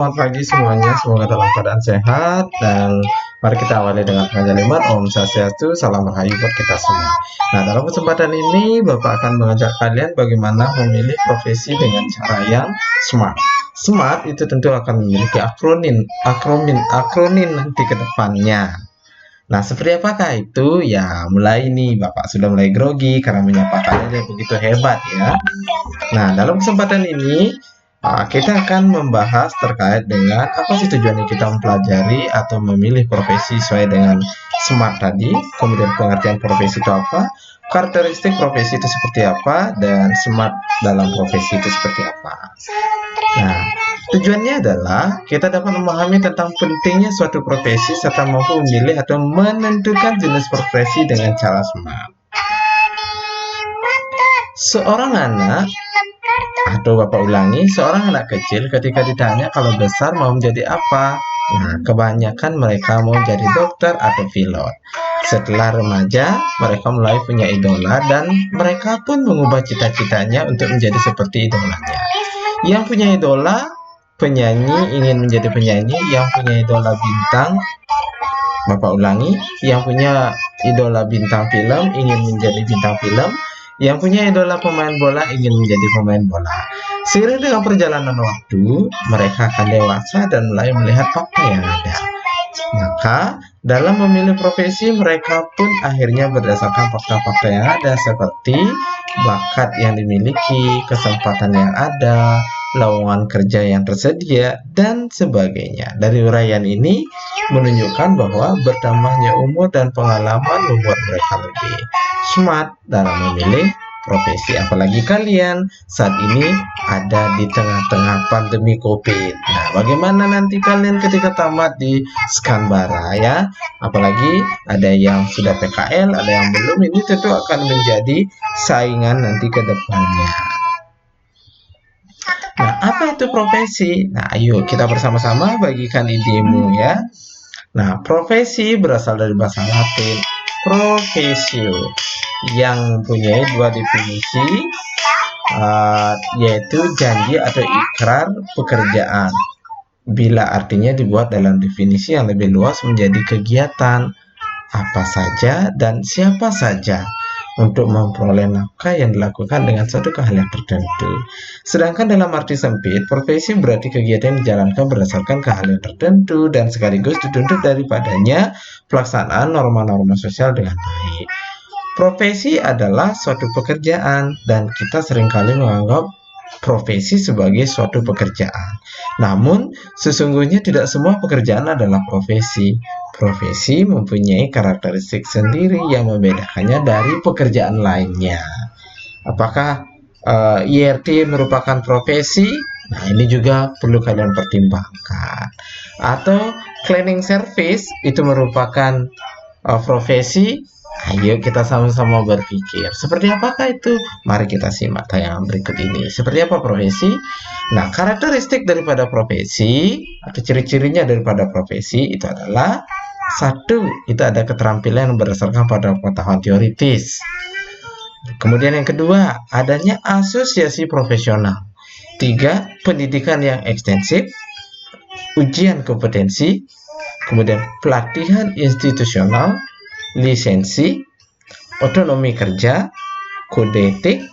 Selamat pagi semuanya, semoga dalam keadaan sehat dan mari kita awali dengan kalimat Om Swastiastu, salam rahayu buat kita semua. Nah, dalam kesempatan ini Bapak akan mengajak kalian bagaimana memilih profesi dengan cara yang smart. Smart itu tentu akan memiliki akronim nanti ke depannya. Nah, seperti apakah itu? Ya, mulai nih Bapak sudah mulai grogi karena menyapa kalian yang begitu hebat ya. Nah, dalam kesempatan ini kita akan membahas terkait dengan apa sih tujuannya kita mempelajari atau memilih profesi sesuai dengan SMART tadi, kemudian pengertian profesi itu apa, karakteristik profesi itu seperti apa, dan SMART dalam profesi itu seperti apa. Nah, tujuannya adalah kita dapat memahami tentang pentingnya suatu profesi serta mampu memilih atau menentukan jenis profesi dengan cara SMART. Seorang anak atau Bapak ulangi, seorang anak kecil ketika ditanya kalau besar mau menjadi apa? Nah, kebanyakan mereka mau jadi dokter atau pilot. Setelah remaja, mereka mulai punya idola dan mereka pun mengubah cita-citanya untuk menjadi seperti idolanya. Yang punya idola penyanyi ingin menjadi penyanyi, yang punya idola bintang, Bapak ulangi, yang punya idola bintang film ingin menjadi bintang film, yang punya idola pemain bola ingin menjadi pemain bola. Seiring dengan perjalanan waktu, mereka akan dewasa dan mulai melihat fakta yang ada. Maka, dalam memilih profesi, mereka pun akhirnya berdasarkan fakta-fakta yang ada seperti bakat yang dimiliki, kesempatan yang ada, lowongan kerja yang tersedia, dan sebagainya. Dari uraian ini menunjukkan bahwa bertambahnya umur dan pengalaman membuat mereka lebih smart dalam memilih profesi. Apalagi kalian saat ini ada di tengah-tengah pandemi COVID. Nah, bagaimana nanti kalian ketika tamat di Skanbara ya? Apalagi ada yang sudah PKL, ada yang belum. Ini tentu akan menjadi saingan nanti ke depannya. Nah, apa itu profesi? Nah, ayo kita bersama-sama bagikan idemu ya. Nah, profesi berasal dari bahasa Latin profesio yang mempunyai dua definisi, yaitu janji atau ikrar pekerjaan. Bila artinya dibuat dalam definisi yang lebih luas menjadi kegiatan apa saja dan siapa saja untuk memperoleh nafkah yang dilakukan dengan suatu keahlian tertentu. Sedangkan dalam arti sempit, profesi berarti kegiatan yang dijalankan berdasarkan keahlian tertentu dan sekaligus dituntut daripadanya pelaksanaan norma-norma sosial dengan baik. Profesi adalah suatu pekerjaan dan kita seringkali menganggap profesi sebagai suatu pekerjaan. Namun, sesungguhnya tidak semua pekerjaan adalah profesi. Profesi mempunyai karakteristik sendiri yang membedakannya dari pekerjaan lainnya. Apakah IRT merupakan profesi? Nah, ini juga perlu kalian pertimbangkan. Atau cleaning service itu merupakan profesi? Ayo kita sama-sama berpikir. Seperti apakah itu? Mari kita simak tayangan berikut ini. Seperti apa profesi? Nah, karakteristik daripada profesi atau ciri-cirinya daripada profesi itu adalah satu, itu ada keterampilan yang berdasarkan pada pengetahuan teoritis. Kemudian yang kedua, adanya asosiasi profesional. Tiga, pendidikan yang ekstensif, ujian kompetensi, kemudian pelatihan institusional, lisensi, otonomi kerja, kode etik,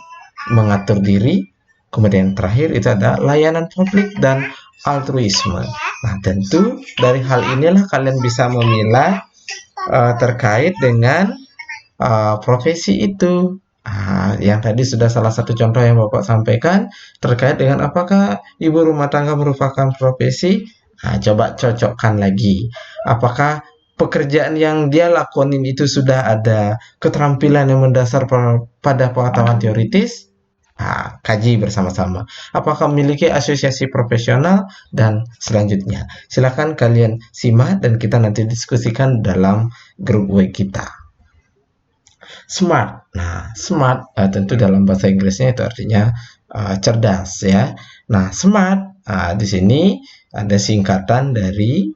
mengatur diri, kemudian terakhir itu ada layanan publik dan altruisme. Nah, tentu dari hal inilah kalian bisa memilah terkait dengan profesi itu. Yang tadi sudah salah satu contoh yang Bapak sampaikan terkait dengan apakah ibu rumah tangga merupakan profesi. Coba cocokkan lagi. Apakah pekerjaan yang dia lakonin itu sudah ada keterampilan yang mendasar pada pengetahuan teoritis? Kaji bersama-sama. Apakah memiliki asosiasi profesional dan selanjutnya? Silakan kalian simak dan kita nanti diskusikan dalam grup WA kita. Smart. Nah, smart tentu dalam bahasa Inggrisnya itu artinya cerdas ya. Nah, smart di sini ada singkatan dari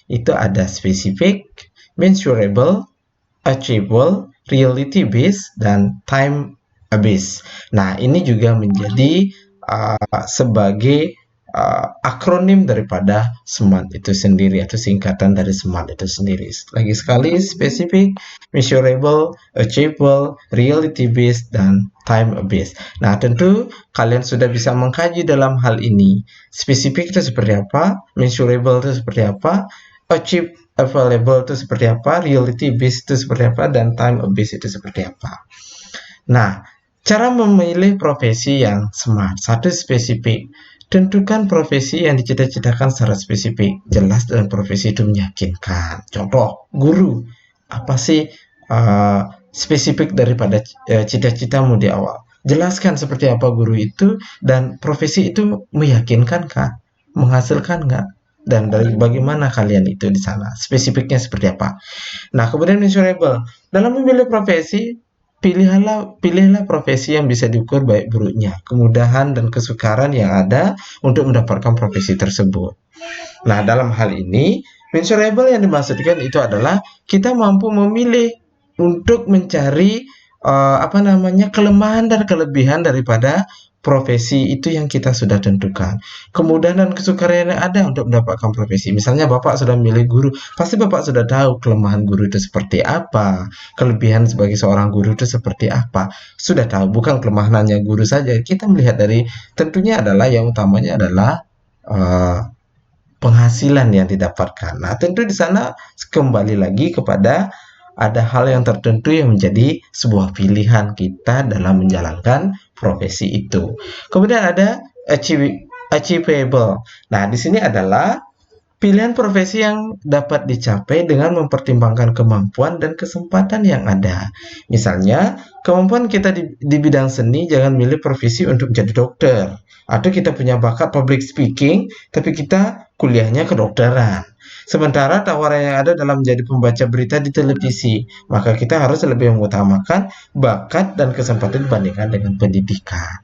itu ada specific, measurable, achievable, reality based, dan time based. Nah, ini juga menjadi sebagai akronim daripada SMART itu sendiri atau singkatan dari SMART itu sendiri. Lagi sekali, spesifik, measurable, achievable, reality based, dan time based. Nah, tentu kalian sudah bisa mengkaji dalam hal ini. Spesifik itu seperti apa, measurable itu seperti apa, available itu seperti apa, reality based itu seperti apa, dan time based itu seperti apa. Nah, cara memilih profesi yang smart. Satu, spesifik. Tentukan profesi yang dicita-citakan secara spesifik, jelas, dan profesi itu meyakinkan. Contoh, guru. Apa sih spesifik daripada cita-citamu di awal? Jelaskan seperti apa guru itu dan profesi itu meyakinkan kah? Menghasilkan nggak? Dan dari bagaimana kalian itu di sana? Spesifiknya seperti apa? Nah, kemudian measurable. Dalam memilih profesi, pilihlah profesi yang bisa diukur baik buruknya, kemudahan dan kesukaran yang ada untuk mendapatkan profesi tersebut. Nah, dalam hal ini, measurable yang dimaksudkan itu adalah kita mampu memilih untuk mencari kelemahan dan kelebihan daripada profesi itu yang kita sudah tentukan. Kemudahan dan kesukaran yang ada untuk mendapatkan profesi. Misalnya Bapak sudah milih guru, pasti Bapak sudah tahu kelemahan guru itu seperti apa, kelebihan sebagai seorang guru itu seperti apa. Sudah tahu, bukan kelemahan hanya guru saja. Kita melihat dari tentunya adalah yang utamanya adalah uh, penghasilan yang didapatkan. Nah, tentu di sana kembali lagi kepada ada hal yang tertentu yang menjadi sebuah pilihan kita dalam menjalankan profesi itu. Kemudian ada achievable. Nah, di sini adalah pilihan profesi yang dapat dicapai dengan mempertimbangkan kemampuan dan kesempatan yang ada. Misalnya, kemampuan kita di bidang seni, jangan milih profesi untuk jadi dokter. Atau kita punya bakat public speaking, tapi kita kuliahnya kedokteran. Sementara tawaran yang ada dalam menjadi pembaca berita di televisi, maka kita harus lebih mengutamakan bakat dan kesempatan dibandingkan dengan pendidikan.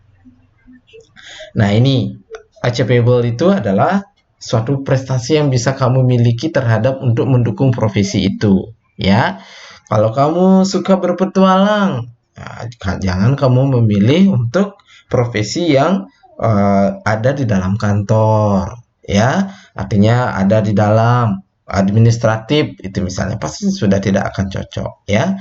Nah, ini achievable itu adalah suatu prestasi yang bisa kamu miliki terhadap untuk mendukung profesi itu, ya. Kalau kamu suka berpetualang, jangan kamu memilih untuk profesi yang ada di dalam kantor, ya. Artinya ada di dalam administratif itu misalnya pasti sudah tidak akan cocok, ya.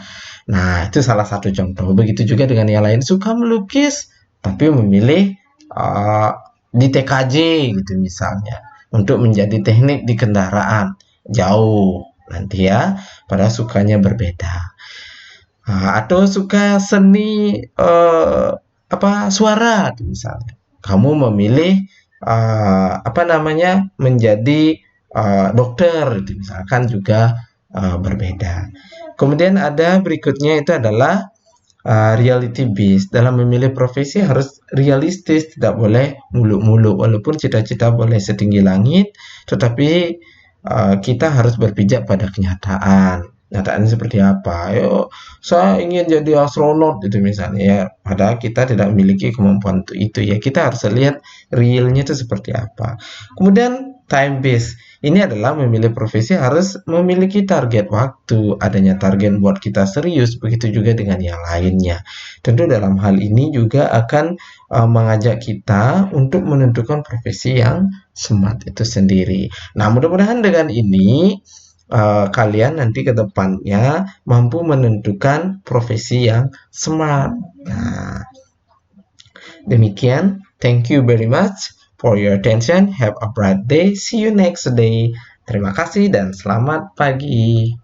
Nah, itu salah satu contoh. Begitu juga dengan yang lain, suka melukis tapi memilih uh, di TKJ gitu misalnya untuk menjadi teknik di kendaraan jauh nanti ya, pada sukanya berbeda. Atau suka seni suara misalnya, kamu memilih menjadi dokter itu misalkan juga berbeda. Kemudian ada berikutnya itu adalah reality based. Dalam memilih profesi harus realistis, tidak boleh muluk-muluk. Walaupun cita-cita boleh setinggi langit, tetapi kita harus berpijak pada kenyataan. Kenyataannya seperti apa? Ayo, saya ingin jadi astronot itu misalnya ya. Padahal kita tidak memiliki kemampuan untuk itu ya. Kita harus lihat realnya itu seperti apa. Kemudian time based. Ini adalah memilih profesi harus memiliki target waktu, adanya target buat kita serius, begitu juga dengan yang lainnya. Tentu dalam hal ini juga akan mengajak kita untuk menentukan profesi yang smart itu sendiri. Nah, mudah-mudahan dengan ini kalian nanti ke depannya mampu menentukan profesi yang smart. Nah, demikian. Thank you very much for your attention. Have a bright day. See you next day. Terima kasih dan selamat pagi.